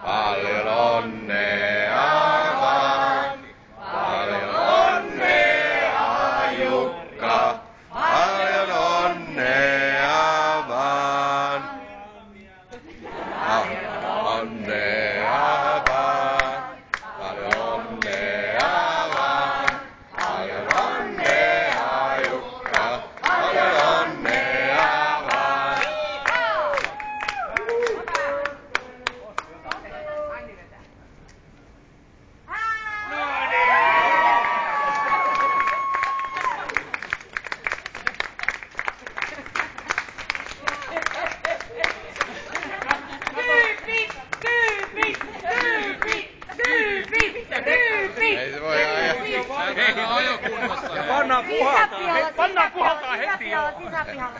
Paljon onnea vaan, paljon onnea Jukka, paljon onnea vaan. Paljon onnea vaan, paljon onnea vaan, paljon onnea Jukka, paljon onnea vaan. Ei se voi ajaa. Ja pannaan puhaltaa heti jo. Sisäpihalla.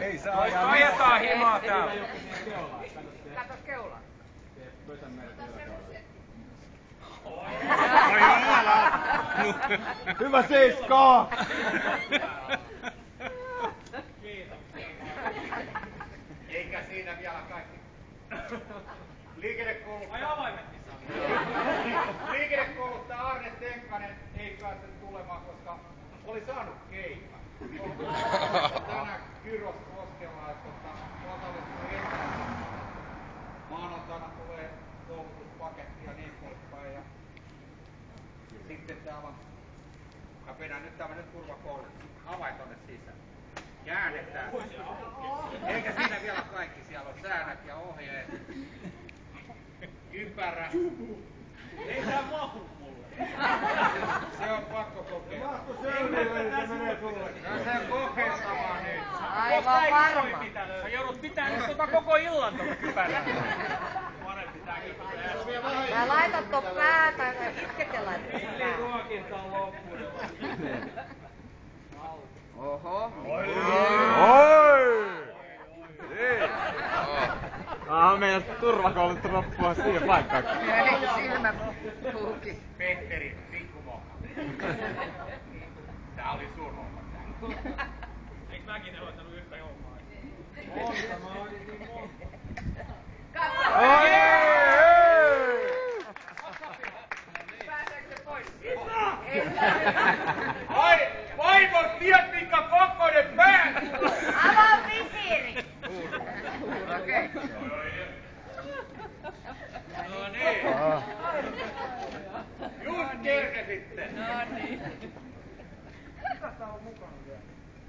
Ei saa ajaa. Ajetaan himaa täällä. Katos keulaa. Hyvä seiskaa! Eikä siinä vielä kaikki. Liikennekouluttaja Arne Tenkkanen ei päässyt tulemaan, koska oli saanut keikan. Tänään Kyros Koskela, että osallistuu etänä. Maanantaina tulee koulutuspaketti ja niin poispäin. Ja sitten täällä on, mä vedän nyt tämmönen turvakoulu, avain tonne sisään. Käännetään. Eikä siinä vielä kaikki, siellä on säännöt ja ohjeet. Ympärä. Ei tää mahu mulle. Se on pakko kokeilla. Se on kokeiltavaa nyt. Aivan varma. Sä joudut pitää nyt koko illan tuota kypärää. Mä laitan ton päätä ja itse laitan sen päätä. Ruokinta on loppunut. Oho. Oi! Meidän turvakoulut loppua siihen paikkaan. Ei silmä puuki. Petteri, pikkumoka. Tää oli sun homma tää. Eikö mäkin hoitanut yhtä hommaa? Pääseekö se pois? Ai, vaimon tiedät minkä kokoinen pää! Avaa visiiri! Okei. No niin. Just kerkesitte. No niin. Mikä tää on mukana vielä?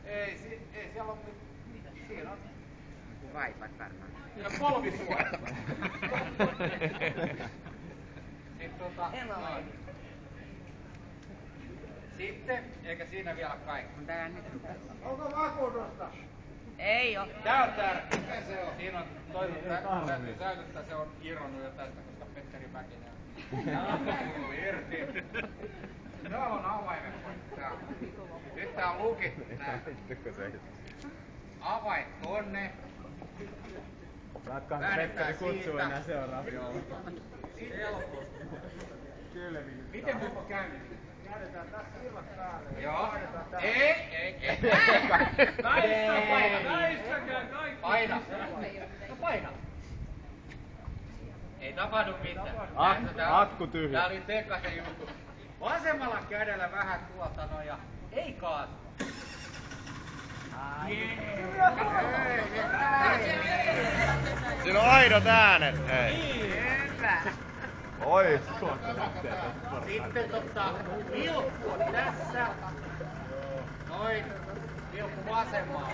Ei siellä on nyt. Siinä on. Vaipat varmaan. Ja polvisuoja. Sitten noin. Sitten, eikä siinä vielä kaikki. On tää nyt. Onko vakuutusta? Ei oo. Tää on tärkeä. Siinä on toinen täytyy säilyttää, se on irronnut jo tästä, koska Petteri Mäkinen on irti. Täällä on avaimet. Nyt tää on lukittu tää. Avain tonne. Rakkaan Petteri kutsuu enää seuraavia. Miten mulla käynnistyy? Käännetään tässä silmät päälle. Joo. Ei. Väistäkää kaikki. Paina. No paina. Ei tapahdu mitään. Akku tyhjä. Tää oli Tekkasen juttu. Vasemmalla kädellä vähän tuolta noin ja ei kaasu. Siinä on aidot äänet, hei. Hyvä. Oi. Sitten vilkku on tässä. Noin. Vilkku vasemmalla.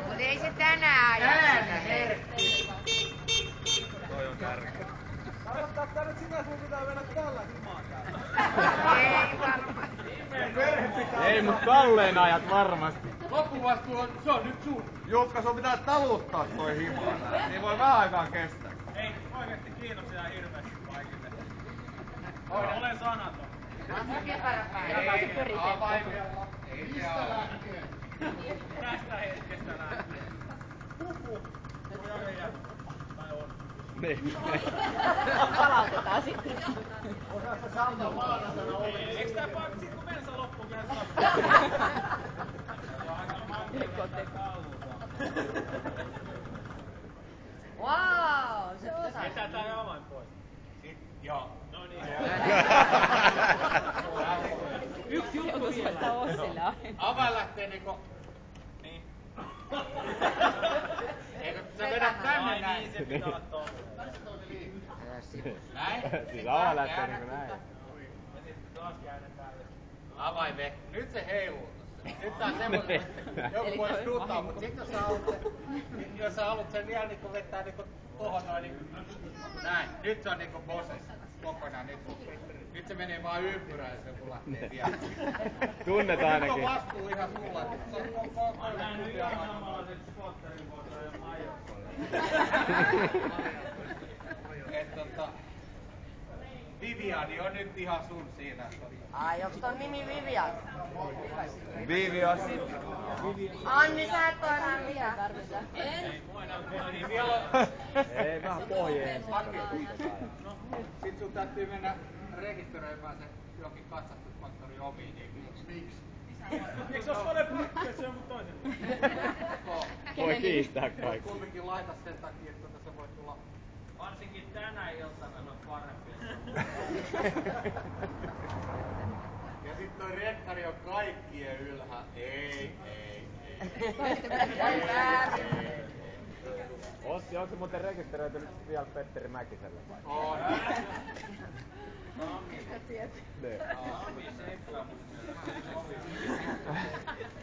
Mut ei se tänään aja. Äänimerkki. Toi on tärkeä. Tarkoittaa tää nyt sitä, sun pitää mennä tällä himaan täällä. Ei varmaan. Ei, mut tälleen ajat varmasti. Loppuvastuu on, se on nyt sun. Jukka, sun pitää taluttaa toi himaa. Ei voi vähän aikaa kestää. Ei oikeesti kiitoksia hirveesti kaikille. Olen sanaton. Kypärä päällä. Ei, avaimella. Ei se ala. Tästä hetkestä lähtien. Tai on. Niin. Palautetaan sitten. Eikö tää paikka sit kun mensa loppuun kertaa? soittaa Ossille aina. Avain lähtee niinku... Niin. Eikö sä vedät tänne näin? Niin, se pitää olla tuolla. Näin? Siis avain lähtee niinku näin. Ja sitten taas käännetään. Avaimen. Nyt se heiluu tossa. Nyt tää on semmoinen, joku voisi tuuttaa, mut sit jos sä haluat sen vielä niinku vettää niinku tohon noin niin... Näin. Nyt se on niinku bosses. Kokonaan nyt se menee vaan ympyrään ja se kun lähtee vielä. Tunnet ainakin. Nyt on vastuu ihan sulla. Mä oon nähnyt ihan samanlaiset skotterin vuotta ja majossa. Viviani on nyt ihan sun siinä. Ai, onks ton nimi Vivian? Viivios. Anni, sä et oo enää mitään. Niin vielä on... Ei, vähän pohjeen. Sit sun täytyy mennä rekisteröimään se johonkin katsastuskonttorin omiin. Miksi? Eikö se oo paljon pakkaa, se on jonkun toisen? Voi kiistää kaikki. Kumminkin laita sen takia, että se voi tulla... Varsinkin tänä iltana on parempi. Ja sit toi rekkari on kaikkien ylhäällä. Ei. Ossi, onko muuten rekisteröitynyt vielä Petteri Mäkiselle vai? On. Niin.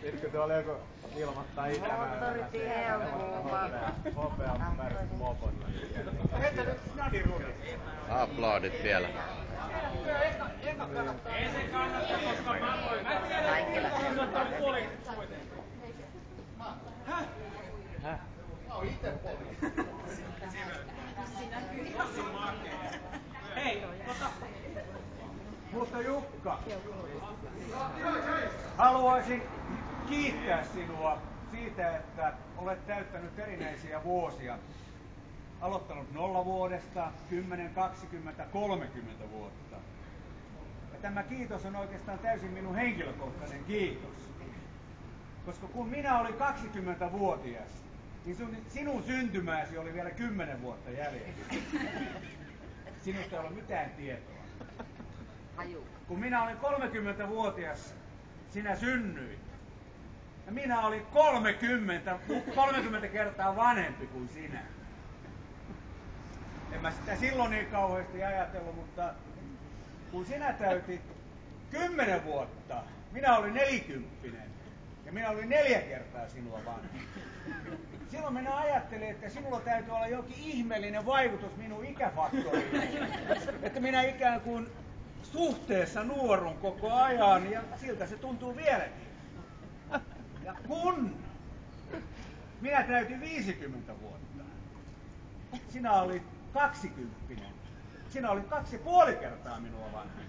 Sitten tuolla joku ilmoittaa Itämerellä. Hopea väärät mopon. Heitä nyt snadiruudit. Aplodit vielä. Ei se kannata, koska mä voin kannattaa puoli. Häh? Mä oon ite poliisi. Hei, Mutta Jukka, haluaisin kiittää sinua siitä, että olet täyttänyt erinäisiä vuosia. Aloittanut 0 vuodesta, 10, 20, 30 vuotta. Ja tämä kiitos on oikeastaan täysin minun henkilökohtainen kiitos. Koska kun minä olin 20-vuotias, niin sinun syntymääsi oli vielä 10 vuotta jäljellä. Sinusta ei ole mitään tietoa. Kun minä olin 30-vuotias, sinä synnyit. Ja minä olin 30 kertaa vanhempi kuin sinä. En mä sitä silloin niin kauheasti ajatellut, mutta kun sinä täytit 10 vuotta, minä olin 40. Ja minä olin 4 kertaa sinua vanhempi. Silloin minä ajattelin, että sinulla täytyy olla jokin ihmeellinen vaikutus minun ikäfaktoriin. Että minä ikään kuin suhteessa nuorun koko ajan ja siltä se tuntuu vieläkin. Ja kun minä täytin 50 vuotta, sinä olit 20. Sinä olit 2,5 kertaa minua vanhempi.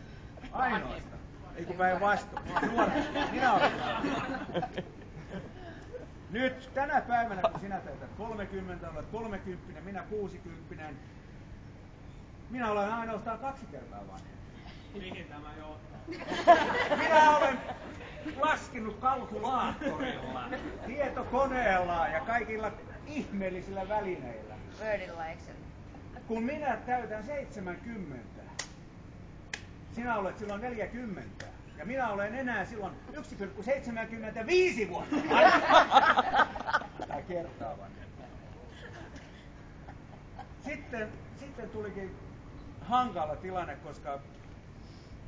Ainoastaan. Ei kun päinvastoin. Minä olin. Nyt tänä päivänä, kun sinä täytät 30, olet 30, minä 60, minä olen ainoastaan 2 kertaa vanhempi. mihin tämä johtaa? Minä olen laskenut kalkulaattorilla, tietokoneella ja kaikilla ihmeellisillä välineillä. Wordilla, Excel. Kun minä täytän 70, sinä olet silloin 40. Ja minä olen enää silloin 1,75 vuotta. Tai kertaa vanhempi. Sitten tulikin hankala tilanne, koska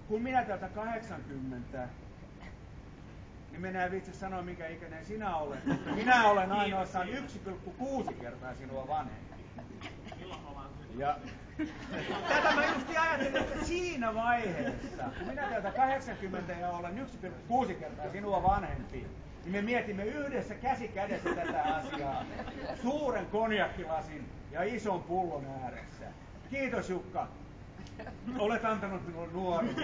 kun minä täältä 80, niin minä en vitsi sanoa minkä ikäinen sinä olet, mutta minä olen ainoastaan 1,6 kertaa sinua vanhempi. Ja tätä mä just ajattelin, että siinä vaiheessa, kun minä täältä 80 ja olen 1,6 kertaa sinua vanhempi, niin me mietimme yhdessä käsi kädessä tätä asiaa suuren konjakkilasin ja ison pullon ääressä. Kiitos Jukka, olet antanut minulle nuoruuden.